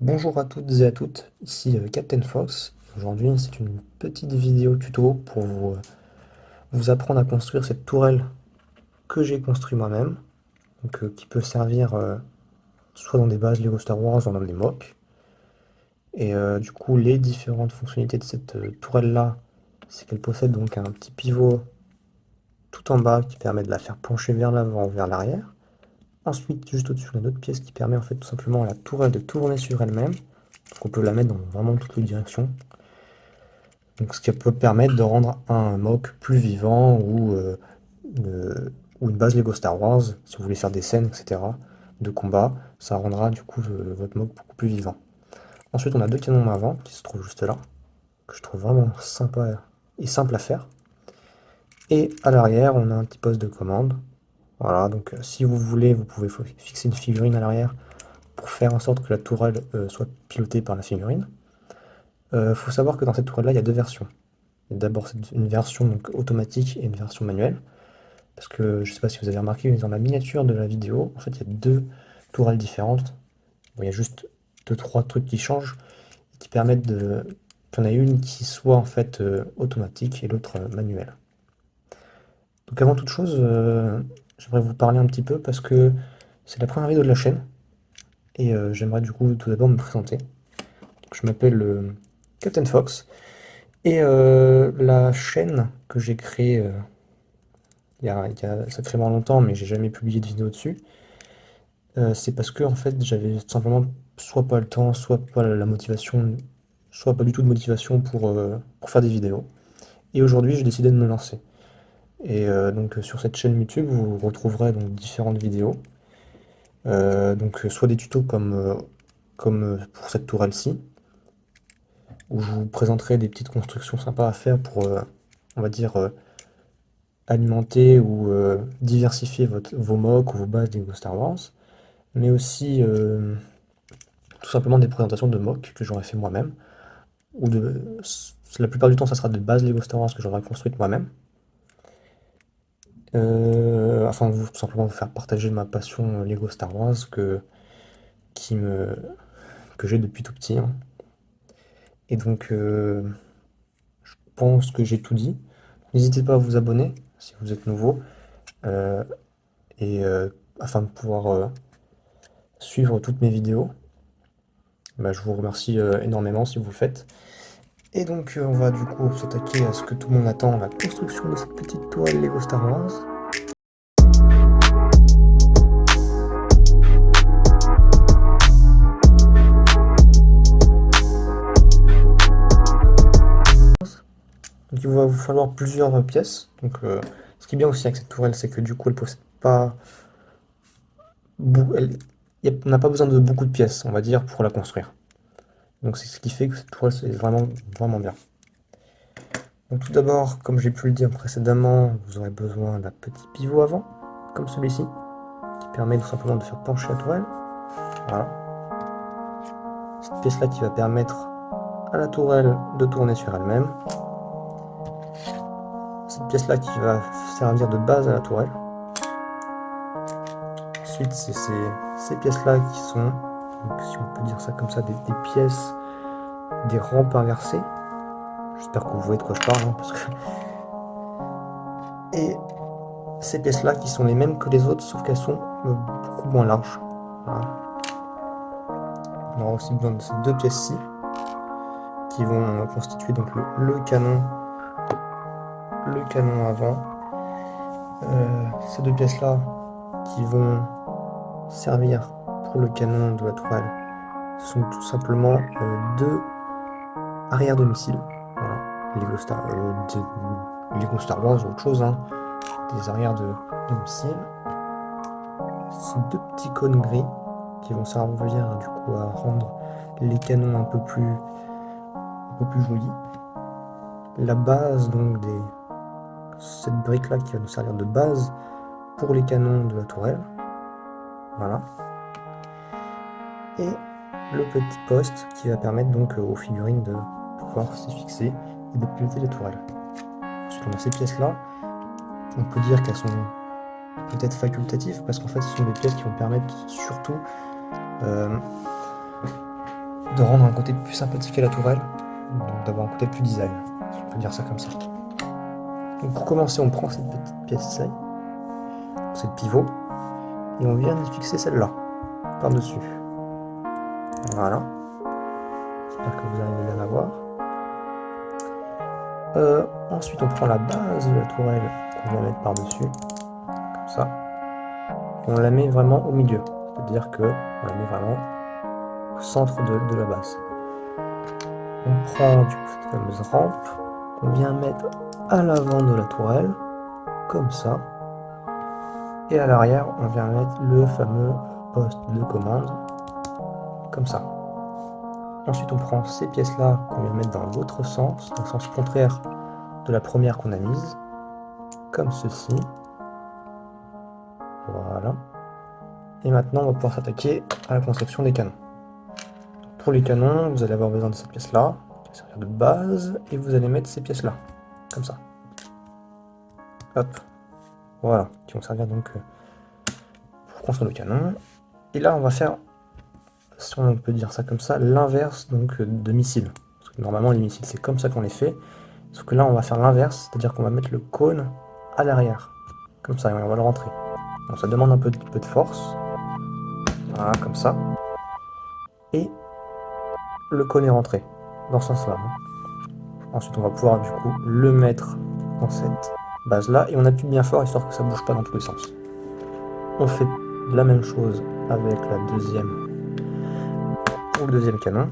Bonjour à toutes et à toutes, ici Captain Fox. Aujourd'hui, c'est une petite vidéo tuto pour vous apprendre à construire cette tourelle que j'ai construite moi-même, donc qui peut servir soit dans des bases Lego Star Wars, soit dans des mocks. Et du coup, les différentes fonctionnalités de cette tourelle-là, c'est qu'elle possède donc un petit pivot tout en bas qui permet de la faire pencher vers l'avant ou vers l'arrière. Ensuite, juste au-dessus, on a une autre pièce qui permet en fait tout simplement à la tourelle de tourner sur elle-même. Donc on peut la mettre dans vraiment toutes les directions. Donc, ce qui peut permettre de rendre un mock plus vivant ou une base Lego Star Wars, si vous voulez faire des scènes, etc., de combat, ça rendra du coup votre mock beaucoup plus vivant. Ensuite, on a deux canons main avant qui se trouvent juste là, que je trouve vraiment sympa et simple à faire. Et à l'arrière, on a un petit poste de commande. Voilà, donc si vous voulez, vous pouvez fixer une figurine à l'arrière pour faire en sorte que la tourelle soit pilotée par la figurine. Faut savoir que dans cette tourelle-là, il y a deux versions. D'abord, c'est une version donc, automatique et une version manuelle. Parce que je ne sais pas si vous avez remarqué, mais dans la miniature de la vidéo, en fait, il y a deux tourelles différentes. Bon, il y a juste deux, trois trucs qui changent et qui permettent de. Qu'il y en a une qui soit en fait automatique et l'autre manuelle. Donc avant toute chose, j'aimerais vous parler un petit peu parce que c'est la première vidéo de la chaîne et j'aimerais du coup tout d'abord me présenter. Je m'appelle Captain Fox et la chaîne que j'ai créée il y a sacrément longtemps, mais j'ai jamais publié de vidéo dessus. C'est parce que en fait, j'avais tout simplement soit pas le temps, soit pas la motivation, soit pas du tout de motivation pour faire des vidéos. Et aujourd'hui, j'ai décidé de me lancer. Et donc sur cette chaîne YouTube, vous retrouverez donc différentes vidéos. Donc soit des tutos comme pour cette tourelle-ci, où je vous présenterai des petites constructions sympas à faire pour, on va dire, alimenter ou diversifier vos mocks ou vos bases Lego Star Wars, mais aussi tout simplement des présentations de mocks que j'aurais fait moi-même, ou la plupart du temps ça sera de bases Lego Star Wars que j'aurais construites moi-même, afin de tout simplement vous faire partager ma passion Lego Star Wars qui me, que j'ai depuis tout petit, hein. Et donc je pense que j'ai tout dit. N'hésitez pas à vous abonner si vous êtes nouveau, euh, et afin de pouvoir suivre toutes mes vidéos. Bah, je vous remercie énormément si vous le faites. Et donc on va du coup s'attaquer à ce que tout le monde attend, la construction de cette petite toile Lego Star Wars. Donc il va vous falloir plusieurs pièces. Donc ce qui est bien aussi avec cette tourelle, c'est que du coup elle possède pas on n'a pas besoin de beaucoup de pièces, on va dire, pour la construire. Donc c'est ce qui fait que cette tourelle c'est vraiment vraiment bien. Donc tout d'abord, comme j'ai pu le dire précédemment, vous aurez besoin d'un petit pivot avant, comme celui-ci, qui permet tout simplement de faire pencher la tourelle. Voilà. Cette pièce-là qui va permettre à la tourelle de tourner sur elle-même. Cette pièce-là qui va servir de base à la tourelle. Ensuite, c'est ces pièces-là qui sont, donc, si on peut dire ça comme ça, des pièces, des rampes inversées. J'espère que vous voyez de quoi je parle, hein, parce que... Et ces pièces-là qui sont les mêmes que les autres, sauf qu'elles sont beaucoup moins larges. Voilà. On aura aussi besoin de ces deux pièces-ci, qui vont constituer donc le canon avant. Ces deux pièces-là qui vont servir pour le canon de la tourelle sont tout simplement deux arrières de missiles. Voilà. Lego Star Wars ou autre chose, hein. Des arrières de missiles. Ces deux petits cônes gris qui vont servir du coup à rendre les canons un peu plus jolis. La base donc cette brique là qui va nous servir de base pour les canons de la tourelle. Voilà. Et le petit poste qui va permettre donc aux figurines de pouvoir s'y fixer et de piloter les tourelles. Ensuite on a ces pièces là. On peut dire qu'elles sont peut-être facultatives parce qu'en fait ce sont des pièces qui vont permettre surtout de rendre un côté plus sympathique à la tourelle, donc d'avoir un côté plus design, si on peut dire ça comme ça. Donc pour commencer, on prend cette petite pièce-ci, c'est le pivot, et on vient y fixer celle-là, par-dessus. Voilà. J'espère que vous arrivez bien à voir. Ensuite, on prend la base de la tourelle qu'on vient mettre par-dessus, comme ça. Et on la met vraiment au milieu, c'est-à-dire que on la met vraiment au centre de la base. On prend du coup cette fameuse rampe qu'on vient mettre à l'avant de la tourelle, comme ça. Et à l'arrière, on vient mettre le fameux poste de commande, comme ça. Ensuite, on prend ces pièces-là qu'on vient mettre dans l'autre sens, dans le sens contraire de la première qu'on a mise, comme ceci. Voilà. Et maintenant, on va pouvoir s'attaquer à la conception des canons. Pour les canons, vous allez avoir besoin de cette pièce-là, qui va servir de base, et vous allez mettre ces pièces-là, comme ça. Hop. Voilà, qui vont servir donc pour construire le canon. Et là, on va faire, si on peut dire ça comme ça, l'inverse donc de missiles. Parce que normalement, les missiles, c'est comme ça qu'on les fait. Sauf que là, on va faire l'inverse, c'est-à-dire qu'on va mettre le cône à l'arrière. Comme ça, et on va le rentrer. Donc ça demande un peu de force. Voilà, comme ça. Et le cône est rentré, dans ce sens-là. Ensuite, on va pouvoir du coup le mettre dans cette base-là. Et on appuie bien fort, histoire que ça ne bouge pas dans tous les sens. On fait la même chose avec la deuxième, pour le deuxième canon.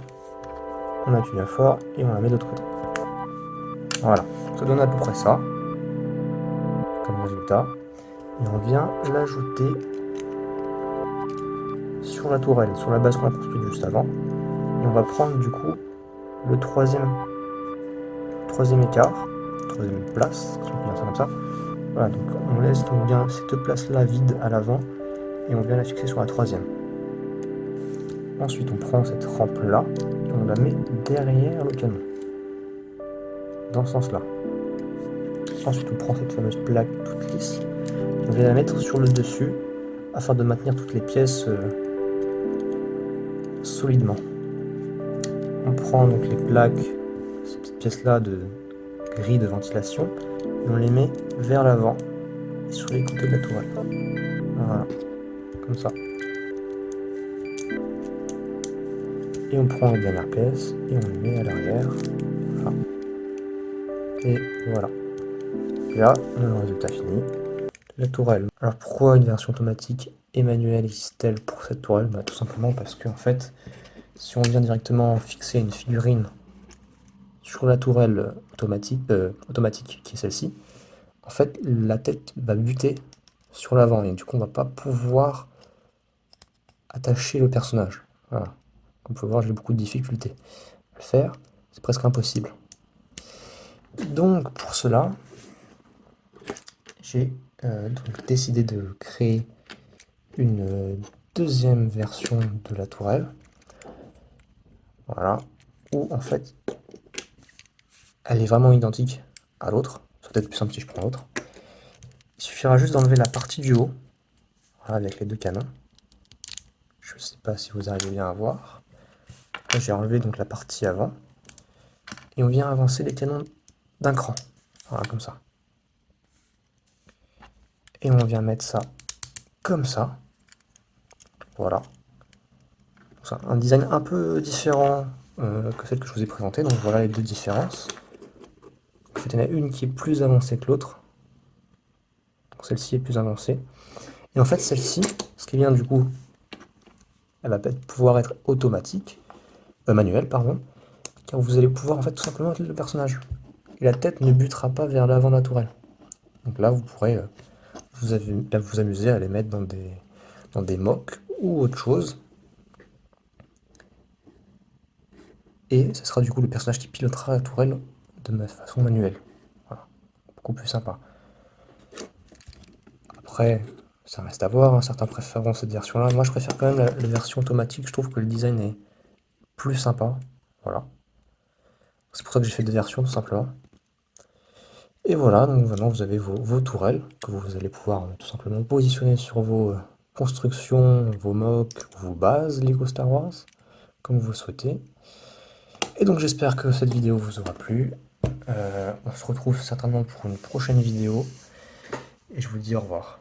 On appuie bien fort et on la met de l'autre côté. Voilà, ça donne à peu près ça, comme résultat. Et on vient l'ajouter sur la tourelle, sur la base qu'on a construite juste avant. Et on va prendre du coup le troisième écart, troisième place, si on peut dire ça comme ça. Voilà, donc on laisse donc bien cette place-là vide à l'avant et on vient la fixer sur la troisième. Ensuite, on prend cette rampe-là et on la met derrière le canon, dans ce sens-là. Ensuite, on prend cette fameuse plaque toute lisse et on vient la mettre sur le dessus afin de maintenir toutes les pièces solidement. On prend donc les plaques, ces petites pièces-là de grille de ventilation, et on les met vers l'avant et sur les côtés de la tourelle. Voilà, comme ça. Et on prend les dernières pièces et on les met à l'arrière. Voilà. Et voilà. Et là, on a le résultat fini. La tourelle. Alors pourquoi une version automatique et manuelle existe-t-elle pour cette tourelle? Bah, tout simplement parce que en fait, si on vient directement fixer une figurine sur la tourelle automatique qui est celle-ci, en fait la tête va buter sur l'avant et du coup on va pas pouvoir attacher le personnage. Voilà. Comme vous pouvez voir, j'ai beaucoup de difficultés à le faire, c'est presque impossible. Donc pour cela, j'ai donc décidé de créer une deuxième version de la tourelle. Voilà, où en fait elle est vraiment identique à l'autre. C'est peut-être plus simple si je prends l'autre. Il suffira juste d'enlever la partie du haut, voilà, avec les deux canons. Je ne sais pas si vous arrivez bien à voir. Là, j'ai enlevé donc la partie avant. Et on vient avancer les canons d'un cran. Voilà, comme ça. Et on vient mettre ça comme ça. Voilà. Un design un peu différent que celle que je vous ai présentée. Donc voilà les deux différences. En fait, il y en a une qui est plus avancée que l'autre. Celle-ci est plus avancée. Et en fait, celle-ci, ce qui vient du coup, elle va peut-être pouvoir être automatique, manuelle, pardon, car vous allez pouvoir en fait tout simplement mettre le personnage. Et la tête ne butera pas vers l'avant de la tourelle. Donc là, vous pourrez vous amuser à les mettre dans des mocks ou autre chose. Et ce sera du coup le personnage qui pilotera la tourelle de façon manuelle. Voilà. Beaucoup plus sympa. Après, ça reste à voir, hein, certains préfèrent cette version-là. Moi, je préfère quand même la version automatique. Je trouve que le design est plus sympa. Voilà. C'est pour ça que j'ai fait deux versions, tout simplement. Et voilà, donc maintenant vous avez vos tourelles que vous allez pouvoir tout simplement positionner sur vos constructions, vos mocks, vos bases Lego Star Wars. comme vous le souhaitez. Et donc j'espère que cette vidéo vous aura plu. On se retrouve certainement pour une prochaine vidéo. Et je vous dis au revoir.